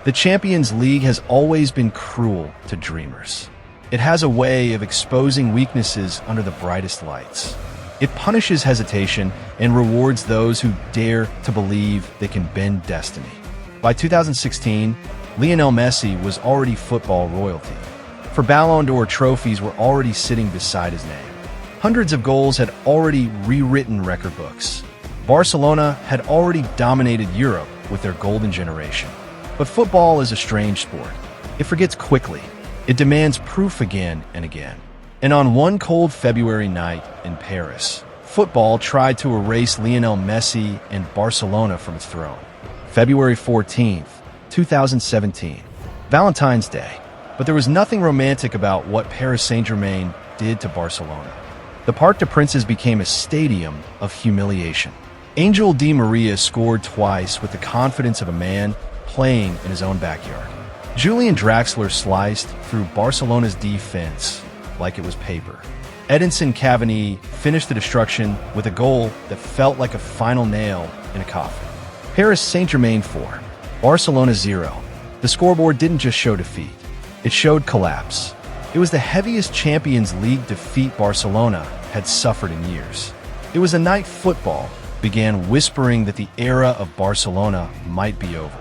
The Champions League has always been cruel to dreamers. It has a way of exposing weaknesses under the brightest lights. It punishes hesitation and rewards those who dare to believe they can bend destiny. By 2016, Lionel Messi was already football royalty. For Ballon d'Or trophies were already sitting beside his name. Hundreds of goals had already rewritten record books. Barcelona had already dominated Europe with their golden generation. But football is a strange sport. It forgets quickly. It demands proof again and again. And on one cold February night in Paris, football tried to erase Lionel Messi and Barcelona from its throne. February 14th, 2017, Valentine's Day. But there was nothing romantic about what Paris Saint-Germain did to Barcelona. The Parc des Princes became a stadium of humiliation. Angel Di Maria scored twice with the confidence of a man playing in his own backyard. Julian Draxler sliced through Barcelona's defense like it was paper. Edinson Cavani finished the destruction with a goal that felt like a final nail in a coffin. Paris Saint-Germain 4, Barcelona 0. The scoreboard didn't just show defeat. It showed collapse. It was the heaviest Champions League defeat Barcelona had suffered in years. It was a night football began whispering that the era of Barcelona might be over.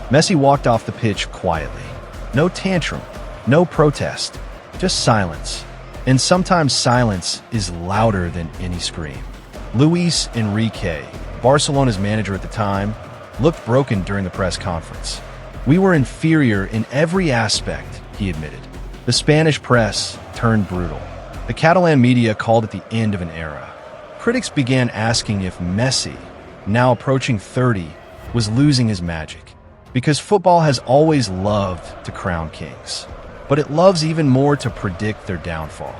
Messi walked off the pitch quietly. No tantrum, no protest, just silence. And sometimes silence is louder than any scream. Luis Enrique, Barcelona's manager at the time, looked broken during the press conference. "We were inferior in every aspect," he admitted. The Spanish press turned brutal. The Catalan media called it the end of an era. Critics began asking if Messi, now approaching 30, was losing his magic. Because football has always loved to crown kings. But it loves even more to predict their downfall.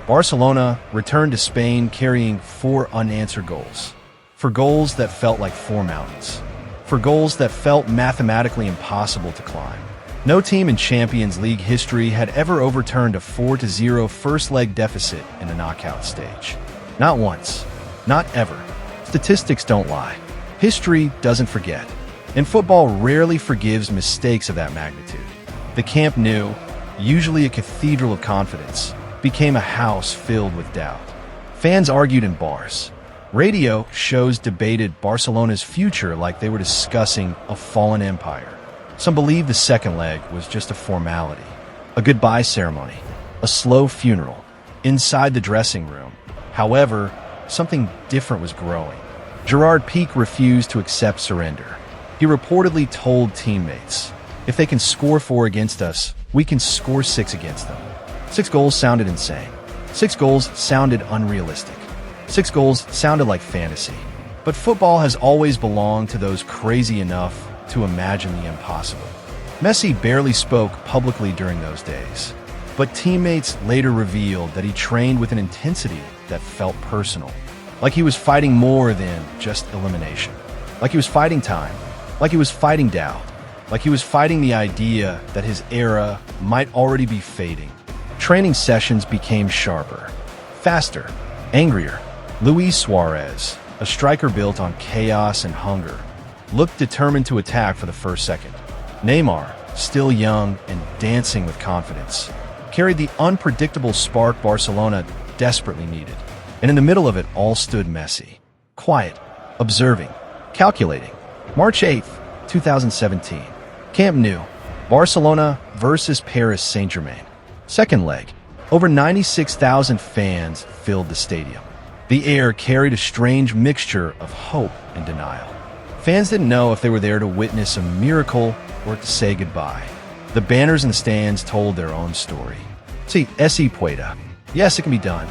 Barcelona returned to Spain carrying 4 unanswered goals. For goals that felt like 4 mountains. For goals that felt mathematically impossible to climb. No team in Champions League history had ever overturned a 4-0 first-leg deficit in the knockout stage. Not once. Not ever. Statistics don't lie. History doesn't forget. And football rarely forgives mistakes of that magnitude. The Camp Nou, usually a cathedral of confidence, became a house filled with doubt. Fans argued in bars. Radio shows debated Barcelona's future like they were discussing a fallen empire. Some believed the second leg was just a formality, a goodbye ceremony, a slow funeral. Inside the dressing room, however, something different was growing. Gerard Piqué refused to accept surrender. He reportedly told teammates, "If they can score 4 against us, we can score 6 against them." 6 goals sounded insane. 6 goals sounded unrealistic. 6 goals sounded like fantasy. But football has always belonged to those crazy enough to imagine the impossible. Messi barely spoke publicly during those days. But teammates later revealed that he trained with an intensity that felt personal. Like he was fighting more than just elimination. Like he was fighting time. Like he was fighting doubt. Like he was fighting the idea that his era might already be fading. Training sessions became sharper, faster, angrier. Luis Suarez, a striker built on chaos and hunger, looked determined to attack for the first second. Neymar, still young and dancing with confidence, carried the unpredictable spark Barcelona desperately needed. And in the middle of it all stood Messi, quiet, observing, calculating. March 8th, 2017. Camp Nou, Barcelona versus Paris Saint-Germain. Second leg. Over 96,000 fans filled the stadium. The air carried a strange mixture of hope and denial. Fans didn't know if they were there to witness a miracle or to say goodbye. The banners in the stands told their own story. See, se puede. Yes, it can be done.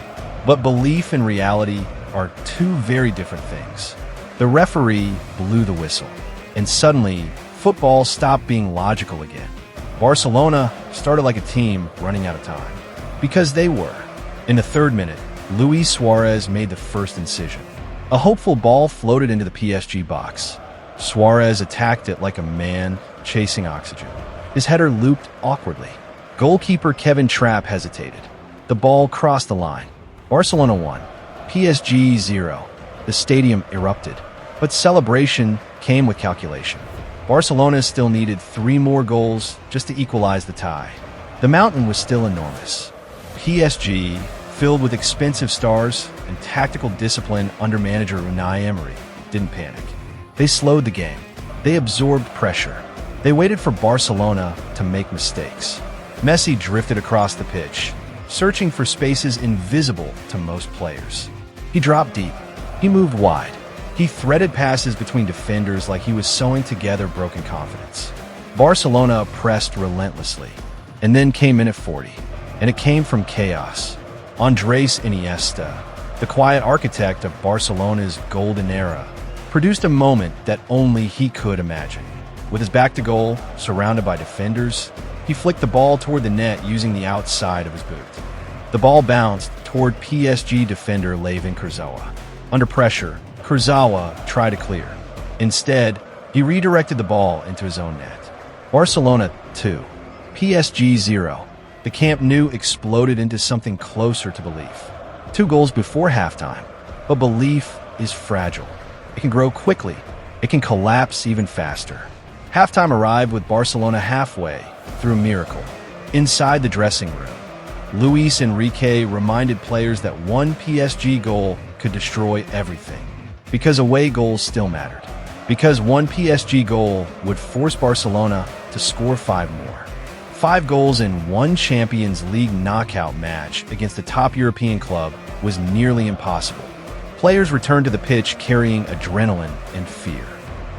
But belief and reality are 2 very different things. The referee blew the whistle. And suddenly, football stopped being logical again. Barcelona started like a team running out of time. Because they were. In the 3rd minute, Luis Suarez made the first incision. A hopeful ball floated into the PSG box. Suarez attacked it like a man chasing oxygen. His header looped awkwardly. Goalkeeper Kevin Trapp hesitated. The ball crossed the line. Barcelona won. PSG 0. The stadium erupted. But celebration came with calculation. Barcelona still needed 3 more goals just to equalize the tie. The mountain was still enormous. PSG, filled with expensive stars and tactical discipline under manager Unai Emery, didn't panic. They slowed the game. They absorbed pressure. They waited for Barcelona to make mistakes. Messi drifted across the pitch, searching for spaces invisible to most players. He dropped deep. He moved wide. He threaded passes between defenders like he was sewing together broken confidence. Barcelona pressed relentlessly. And then came minute 40, and it came from chaos. Andres Iniesta, the quiet architect of Barcelona's golden era, produced a moment that only he could imagine. With his back to goal, surrounded by defenders, he flicked the ball toward the net using the outside of his boot. The ball bounced toward PSG defender Layvin Kurzawa. Under pressure, Kurzawa tried to clear. Instead, he redirected the ball into his own net. Barcelona 2, PSG 0. The Camp Nou exploded into something closer to belief. 2 goals before halftime, but belief is fragile. It can grow quickly. It can collapse even faster. Halftime arrived with Barcelona halfway through a miracle. Inside the dressing room, Luis Enrique reminded players that one PSG goal could destroy everything. Because away goals still mattered. Because one PSG goal would force Barcelona to score 5 more. 5 goals in one Champions League knockout match against a top European club was nearly impossible. Players returned to the pitch carrying adrenaline and fear.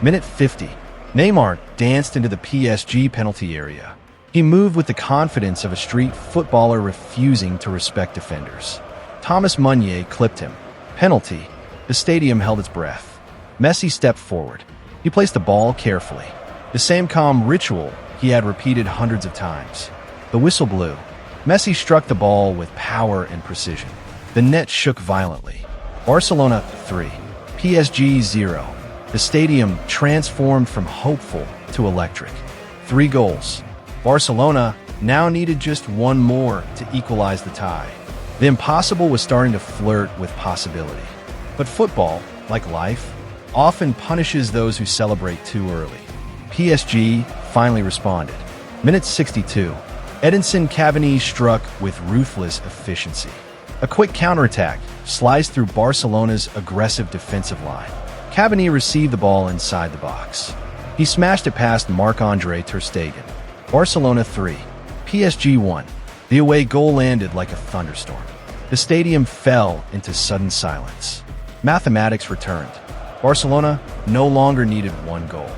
Minute 50. Neymar danced into the PSG penalty area. He moved with the confidence of a street footballer refusing to respect defenders. Thomas Meunier clipped him. Penalty. The stadium held its breath. Messi stepped forward. He placed the ball carefully. The same calm ritual he had repeated hundreds of times. The whistle blew. Messi struck the ball with power and precision. The net shook violently. Barcelona 3, PSG 0. The stadium transformed from hopeful to electric. 3 goals. Barcelona now needed just 1 more to equalize the tie. The impossible was starting to flirt with possibility. But football, like life, often punishes those who celebrate too early. PSG finally responded. Minute 62. Edinson Cavani struck with ruthless efficiency. A quick counterattack sliced through Barcelona's aggressive defensive line. Cavani received the ball inside the box. He smashed it past Marc-Andre ter Stegen. Barcelona 3, PSG 1. The away goal landed like a thunderstorm. The stadium fell into sudden silence. Mathematics returned. Barcelona no longer needed 1 goal.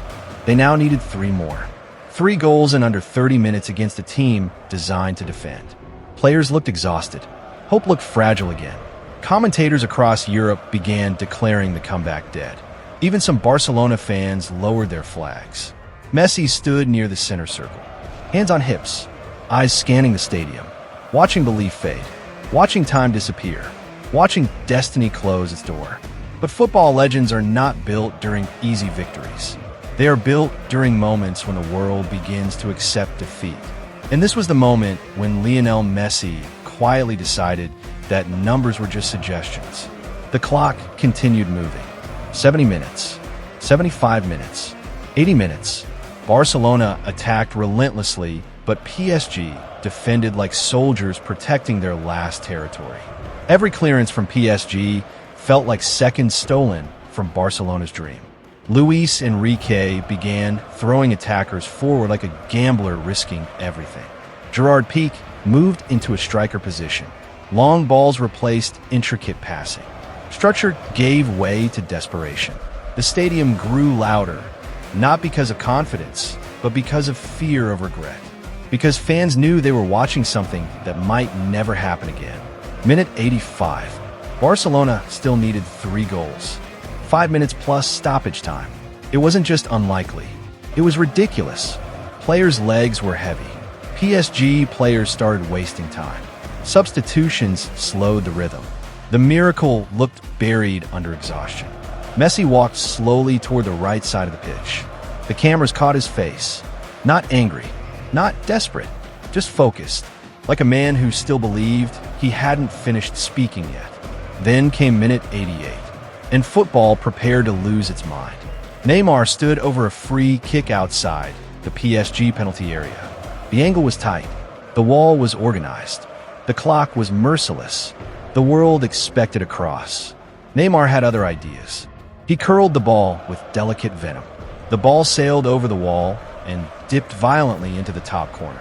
They now needed 3 more. 3 goals in under 30 minutes against a team designed to defend. Players looked exhausted. Hope looked fragile again. Commentators across Europe began declaring the comeback dead. Even some Barcelona fans lowered their flags. Messi stood near the center circle, hands on hips, eyes scanning the stadium, watching belief fade, watching time disappear, watching destiny close its door. But football legends are not built during easy victories. They are built during moments when the world begins to accept defeat. And this was the moment when Lionel Messi quietly decided that numbers were just suggestions. The clock continued moving. 70 minutes, 75 minutes, 80 minutes. Barcelona attacked relentlessly, but PSG defended like soldiers protecting their last territory. Every clearance from PSG felt like seconds stolen from Barcelona's dream. Luis Enrique began throwing attackers forward like a gambler risking everything. Gerard Piqué moved into a striker position. Long balls replaced intricate passing. Structure gave way to desperation. The stadium grew louder, not because of confidence, but because of fear of regret. Because fans knew they were watching something that might never happen again. Minute 85. Barcelona still needed 3 goals. 5 minutes plus stoppage time. It wasn't just unlikely. It was ridiculous. Players' legs were heavy. PSG players started wasting time. Substitutions slowed the rhythm. The miracle looked buried under exhaustion. Messi walked slowly toward the right side of the pitch. The cameras caught his face. Not angry, not desperate, just focused, like a man who still believed he hadn't finished speaking yet. Then came minute 88, and football prepared to lose its mind. Neymar stood over a free kick outside the PSG penalty area. The angle was tight. The wall was organized. The clock was merciless. The world expected a cross. Neymar had other ideas. He curled the ball with delicate venom. The ball sailed over the wall and dipped violently into the top corner.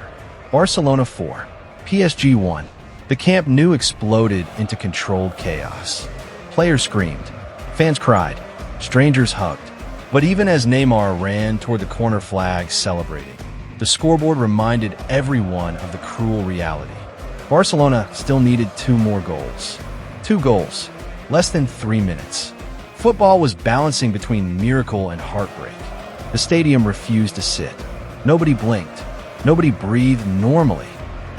Barcelona 4, PSG 1. The Camp Nou exploded into controlled chaos. Players screamed. Fans cried. Strangers hugged. But even as Neymar ran toward the corner flag celebrating, the scoreboard reminded everyone of the cruel reality. Barcelona still needed 2 more goals. 2 goals, less than 3 minutes. Football was balancing between miracle and heartbreak. The stadium refused to sit. Nobody blinked. Nobody breathed normally.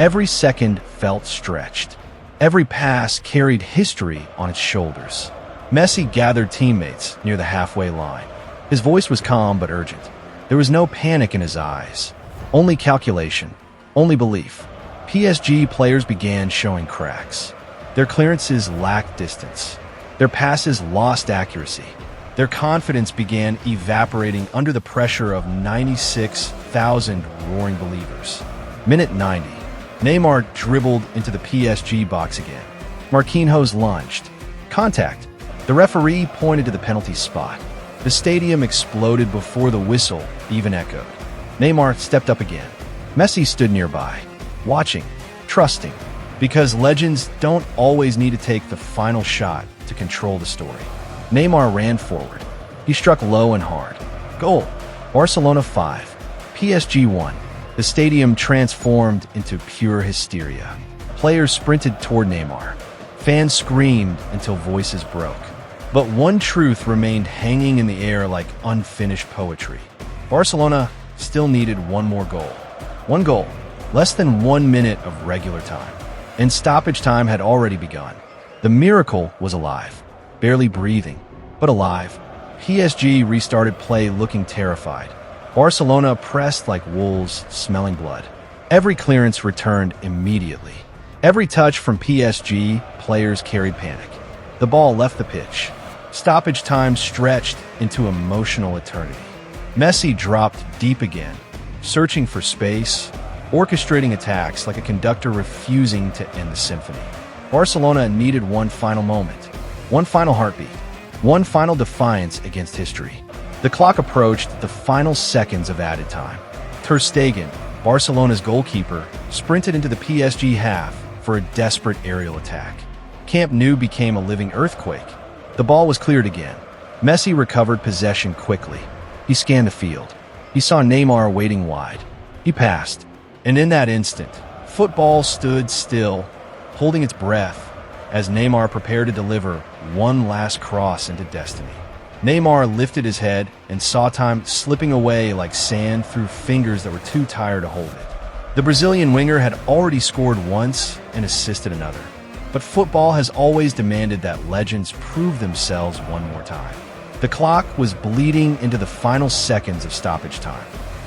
Every second felt stretched. Every pass carried history on its shoulders. Messi gathered teammates near the halfway line. His voice was calm but urgent. There was no panic in his eyes. Only calculation. Only belief. PSG players began showing cracks. Their clearances lacked distance. Their passes lost accuracy. Their confidence began evaporating under the pressure of 96,000 roaring believers. Minute 90. Neymar dribbled into the PSG box again. Marquinhos lunged. Contact. The referee pointed to the penalty spot. The stadium exploded before the whistle even echoed. Neymar stepped up again. Messi stood nearby, watching, trusting, because legends don't always need to take the final shot to control the story. Neymar ran forward. He struck low and hard. Goal. Barcelona 5, PSG 1. The stadium transformed into pure hysteria. Players sprinted toward Neymar. Fans screamed until voices broke. But one truth remained hanging in the air like unfinished poetry. Barcelona still needed 1 more goal. 1 goal, less than 1 minute of regular time. And stoppage time had already begun. The miracle was alive, barely breathing, but alive. PSG restarted play looking terrified. Barcelona pressed like wolves smelling blood. Every clearance returned immediately. Every touch from PSG players carried panic. The ball left the pitch. Stoppage time stretched into emotional eternity. Messi dropped deep again, searching for space, orchestrating attacks like a conductor refusing to end the symphony. Barcelona needed 1 final moment, 1 final heartbeat, 1 final defiance against history. The clock approached the final seconds of added time. Ter Stegen, Barcelona's goalkeeper, sprinted into the PSG half for a desperate aerial attack. Camp Nou became a living earthquake. The ball was cleared again. Messi recovered possession quickly. He scanned the field. He saw Neymar waiting wide. He passed. And in that instant, football stood still, holding its breath, as Neymar prepared to deliver one last cross into destiny. Neymar lifted his head and saw time slipping away like sand through fingers that were too tired to hold it. The Brazilian winger had already scored once and assisted another. But football has always demanded that legends prove themselves 1 more time. The clock was bleeding into the final seconds of stoppage time.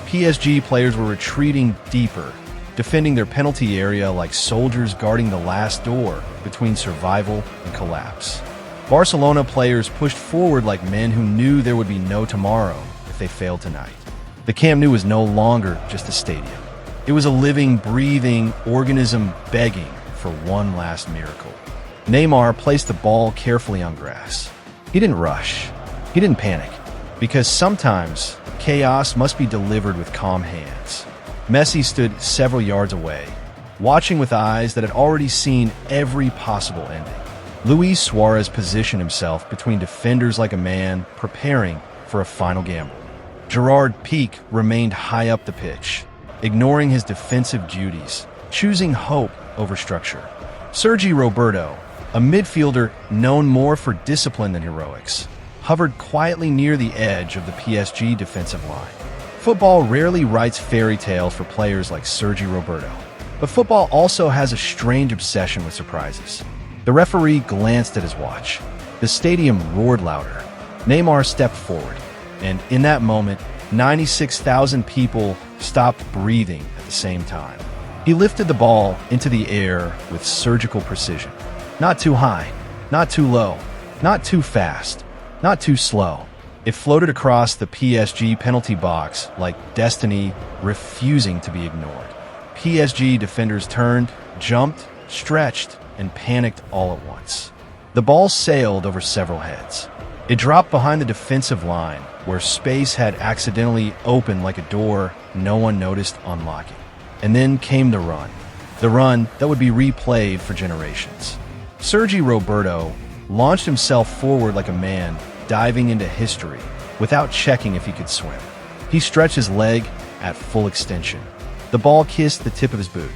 PSG players were retreating deeper, defending their penalty area like soldiers guarding the last door between survival and collapse. Barcelona players pushed forward like men who knew there would be no tomorrow if they failed tonight. The Camp Nou was no longer just a stadium. It was a living, breathing organism begging for one last miracle. Neymar placed the ball carefully on grass. He didn't rush. He didn't panic, because sometimes chaos must be delivered with calm hands. Messi stood several yards away, watching with eyes that had already seen every possible ending. Luis Suarez positioned himself between defenders like a man preparing for a final gamble. Gerard Piqué remained high up the pitch, ignoring his defensive duties, choosing hope over structure. Sergi Roberto, a midfielder known more for discipline than heroics, hovered quietly near the edge of the PSG defensive line. Football rarely writes fairy tales for players like Sergi Roberto, but football also has a strange obsession with surprises. The referee glanced at his watch. The stadium roared louder. Neymar stepped forward, and in that moment, 96,000 people stopped breathing at the same time. He lifted the ball into the air with surgical precision. Not too high, not too low, not too fast, not too slow. It floated across the PSG penalty box like destiny refusing to be ignored. PSG defenders turned, jumped, stretched, and panicked all at once. The ball sailed over several heads. It dropped behind the defensive line, where space had accidentally opened like a door no one noticed unlocking. And then came the run that would be replayed for generations. Sergi Roberto launched himself forward like a man diving into history without checking if he could swim. He stretched his leg at full extension. The ball kissed the tip of his boot.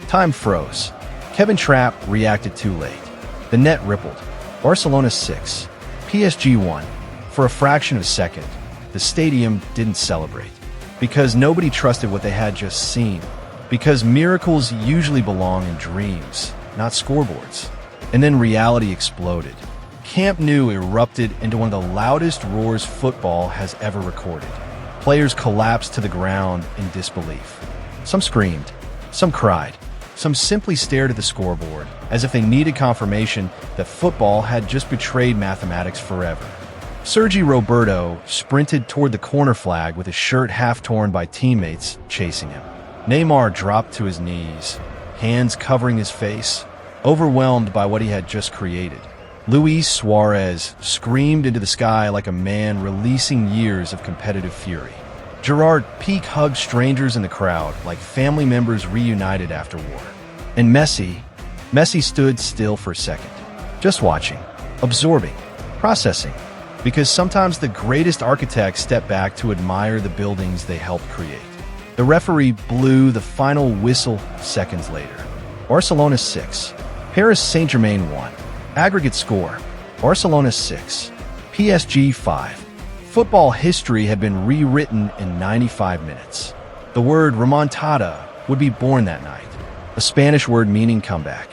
Time froze. Kevin Trapp reacted too late. The net rippled. Barcelona 6, PSG 1. For a fraction of a second, the stadium didn't celebrate. Because nobody trusted what they had just seen. Because miracles usually belong in dreams, not scoreboards. And then reality exploded. Camp Nou erupted into one of the loudest roars football has ever recorded. Players collapsed to the ground in disbelief. Some screamed, some cried, some simply stared at the scoreboard as if they needed confirmation that football had just betrayed mathematics forever. Sergi Roberto sprinted toward the corner flag with his shirt half torn by teammates chasing him. Neymar dropped to his knees, hands covering his face, overwhelmed by what he had just created. Luis Suarez screamed into the sky like a man releasing years of competitive fury. Gerard Piqué hugged strangers in the crowd like family members reunited after war. And Messi stood still for a second, just watching, absorbing, processing, because sometimes the greatest architects step back to admire the buildings they helped create. The referee blew the final whistle seconds later. Barcelona 6, Paris Saint-Germain 1. Aggregate score, Barcelona 6, PSG 5. Football history had been rewritten in 95 minutes. The word Remontada would be born that night, a Spanish word meaning comeback.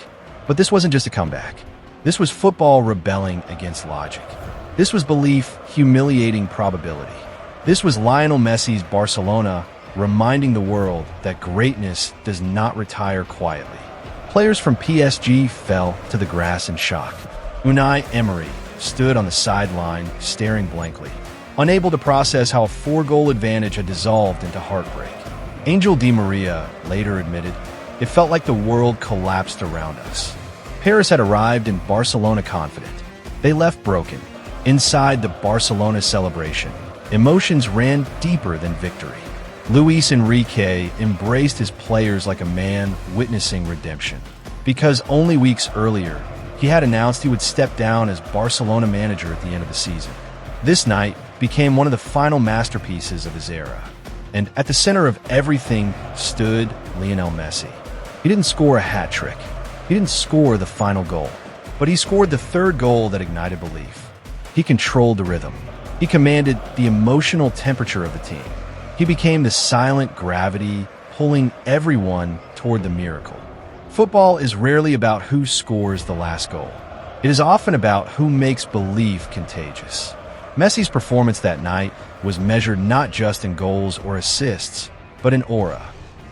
But this wasn't just a comeback. This was football rebelling against logic. This was belief humiliating probability. This was Lionel Messi's Barcelona reminding the world that greatness does not retire quietly. Players from PSG fell to the grass in shock. Unai Emery stood on the sideline, staring blankly, unable to process how a 4-goal advantage had dissolved into heartbreak. Angel Di Maria later admitted, "It felt like the world collapsed around us." Paris had arrived in Barcelona confident. They left broken. Inside the Barcelona celebration, emotions ran deeper than victory. Luis Enrique embraced his players like a man witnessing redemption. Because only weeks earlier, he had announced he would step down as Barcelona manager at the end of the season. This night became one of the final masterpieces of his era. And at the center of everything stood Lionel Messi. He didn't score a hat trick. He didn't score the final goal. But he scored the third goal that ignited belief. He controlled the rhythm. He commanded the emotional temperature of the team. He became the silent gravity, pulling everyone toward the miracle. Football is rarely about who scores the last goal. It is often about who makes belief contagious. Messi's performance that night was measured not just in goals or assists, but in aura,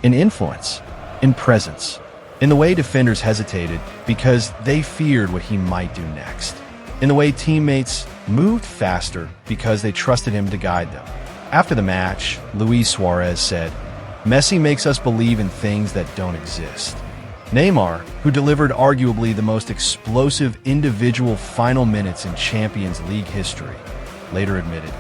in influence, in presence, in the way defenders hesitated because they feared what he might do next, in the way teammates moved faster because they trusted him to guide them. After the match, Luis Suarez said, "Messi makes us believe in things that don't exist." Neymar, who delivered arguably the most explosive individual final minutes in Champions League history, later admitted,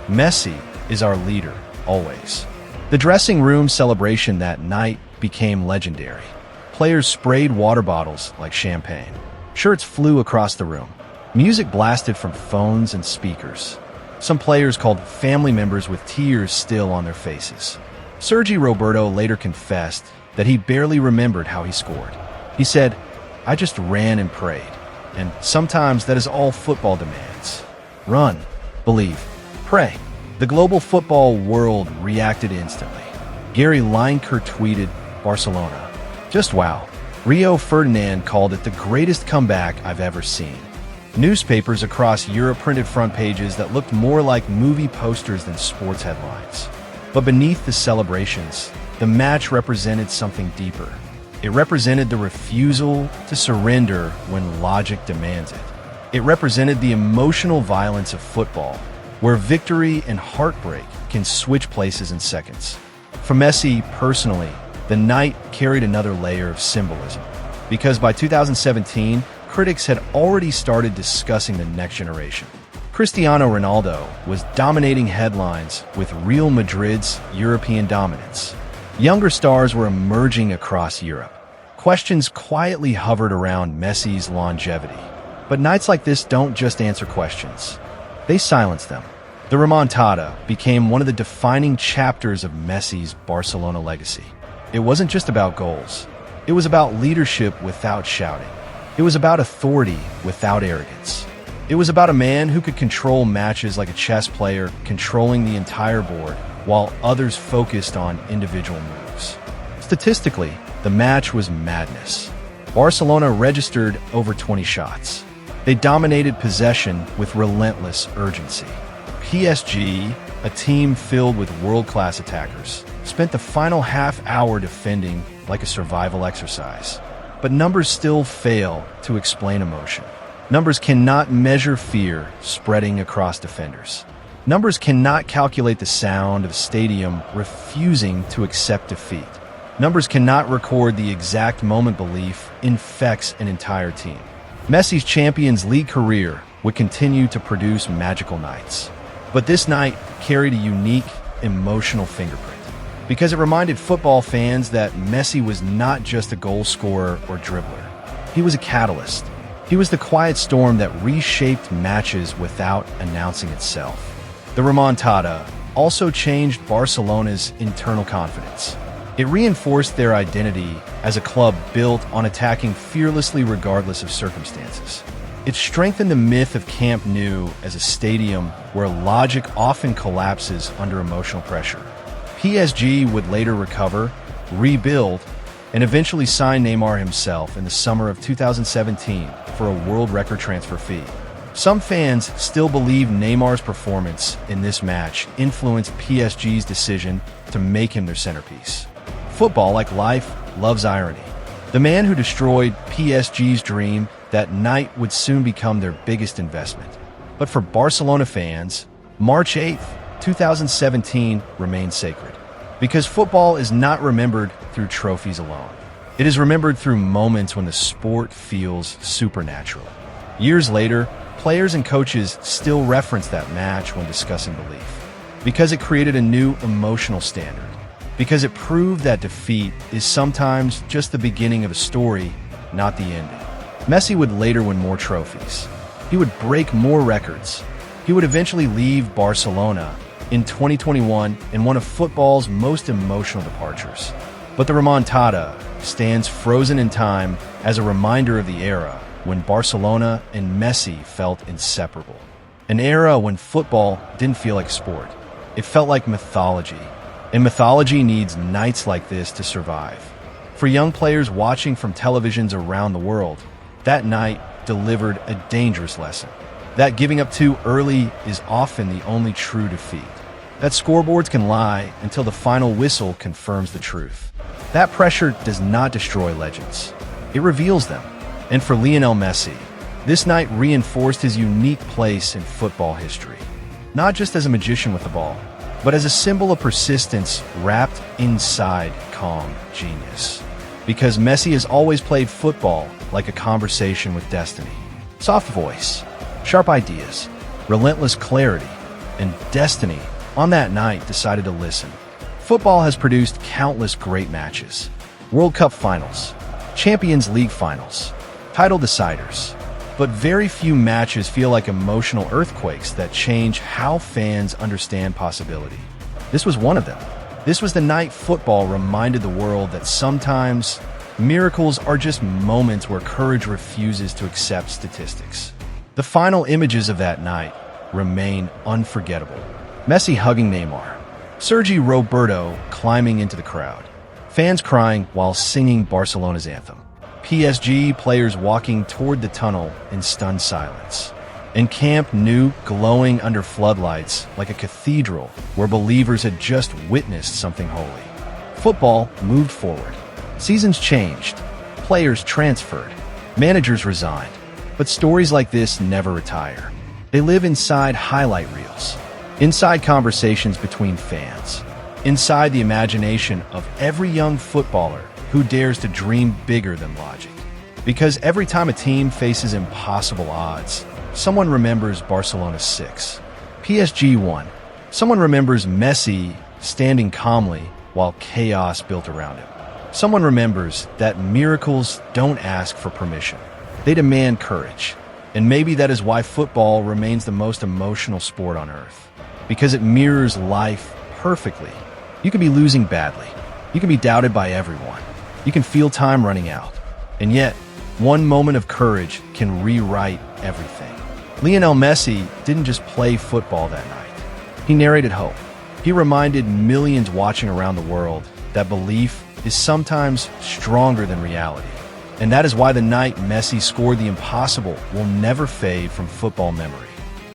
"Messi is our leader, always." The dressing room celebration that night became legendary. Players sprayed water bottles like champagne. Shirts flew across the room. Music blasted from phones and speakers. Some players called family members with tears still on their faces. Sergi Roberto later confessed that he barely remembered how he scored. He said, "I just ran and prayed. And sometimes that is all football demands. Run, believe, pray." The global football world reacted instantly. Gary Lineker tweeted, "Barcelona. Just wow." Rio Ferdinand called it the greatest comeback I've ever seen. Newspapers across Europe printed front pages that looked more like movie posters than sports headlines. But beneath the celebrations, the match represented something deeper. It represented the refusal to surrender when logic demands it. It represented the emotional violence of football, where victory and heartbreak can switch places in seconds. For Messi personally, the night carried another layer of symbolism, because by 2017, critics had already started discussing the next generation. Cristiano Ronaldo was dominating headlines with Real Madrid's European dominance. Younger stars were emerging across Europe. Questions quietly hovered around Messi's longevity. But nights like this don't just answer questions. They silence them. The Remontada became one of the defining chapters of Messi's Barcelona legacy. It wasn't just about goals. It was about leadership without shouting. It was about authority without arrogance. It was about a man who could control matches like a chess player, controlling the entire board, while others focused on individual moves. Statistically, the match was madness. Barcelona registered over 20 shots. They dominated possession with relentless urgency. PSG, a team filled with world-class attackers, spent the final half hour defending like a survival exercise. But numbers still fail to explain emotion. Numbers cannot measure fear spreading across defenders. Numbers cannot calculate the sound of a stadium refusing to accept defeat. Numbers cannot record the exact moment belief infects an entire team. Messi's Champions League career would continue to produce magical nights. But this night carried a unique, emotional fingerprint, because it reminded football fans that Messi was not just a goal scorer or dribbler. He was a catalyst. He was the quiet storm that reshaped matches without announcing itself. The Remontada also changed Barcelona's internal confidence. It reinforced their identity as a club built on attacking fearlessly regardless of circumstances. It strengthened the myth of Camp Nou as a stadium where logic often collapses under emotional pressure. PSG would later recover, rebuild, and eventually sign Neymar himself in the summer of 2017 for a world record transfer fee. Some fans still believe Neymar's performance in this match influenced PSG's decision to make him their centerpiece. Football, like life, loves irony. The man who destroyed PSG's dream that night would soon become their biggest investment. But for Barcelona fans, March 8th, 2017 remains sacred. Because football is not remembered through trophies alone. It is remembered through moments when the sport feels supernatural. Years later, players and coaches still reference that match when discussing belief. Because it created a new emotional standard. Because it proved that defeat is sometimes just the beginning of a story, not the ending. Messi would later win more trophies. He would break more records. He would eventually leave Barcelona in 2021 in one of football's most emotional departures. But the Remontada stands frozen in time as a reminder of the era when Barcelona and Messi felt inseparable. An era when football didn't feel like sport. It felt like mythology. And mythology needs nights like this to survive. For young players watching from televisions around the world, that night delivered a dangerous lesson. That giving up too early is often the only true defeat. That scoreboards can lie until the final whistle confirms the truth. That pressure does not destroy legends. It reveals them. And for Lionel Messi, this night reinforced his unique place in football history. Not just as a magician with the ball, but as a symbol of persistence wrapped inside calm genius. Because Messi has always played football like a conversation with destiny. Soft voice, sharp ideas, relentless clarity, and destiny on that night decided to listen. Football has produced countless great matches. World Cup finals, Champions League finals, title deciders. But very few matches feel like emotional earthquakes that change how fans understand possibility. This was one of them. This was the night football reminded the world that sometimes miracles are just moments where courage refuses to accept statistics. The final images of that night remain unforgettable. Messi hugging Neymar, Sergi Roberto climbing into the crowd, fans crying while singing Barcelona's anthem. PSG players walking toward the tunnel in stunned silence. And Camp Nou glowing under floodlights like a cathedral where believers had just witnessed something holy. Football moved forward. Seasons changed. Players transferred. Managers resigned. But stories like this never retire. They live inside highlight reels. inside conversations between fans, inside the imagination of every young footballer who dares to dream bigger than logic. Because every time a team faces impossible odds, someone remembers Barcelona 6, PSG 1. Someone remembers Messi standing calmly while chaos built around him. Someone remembers that miracles don't ask for permission. They demand courage. And maybe that is why football remains the most emotional sport on earth. Because it mirrors life perfectly. You can be losing badly. You can be doubted by everyone. You can feel time running out. And yet, one moment of courage can rewrite everything. Lionel Messi didn't just play football that night. He narrated hope. He reminded millions watching around the world that belief is sometimes stronger than reality. And that is why the night Messi scored the impossible will never fade from football memory.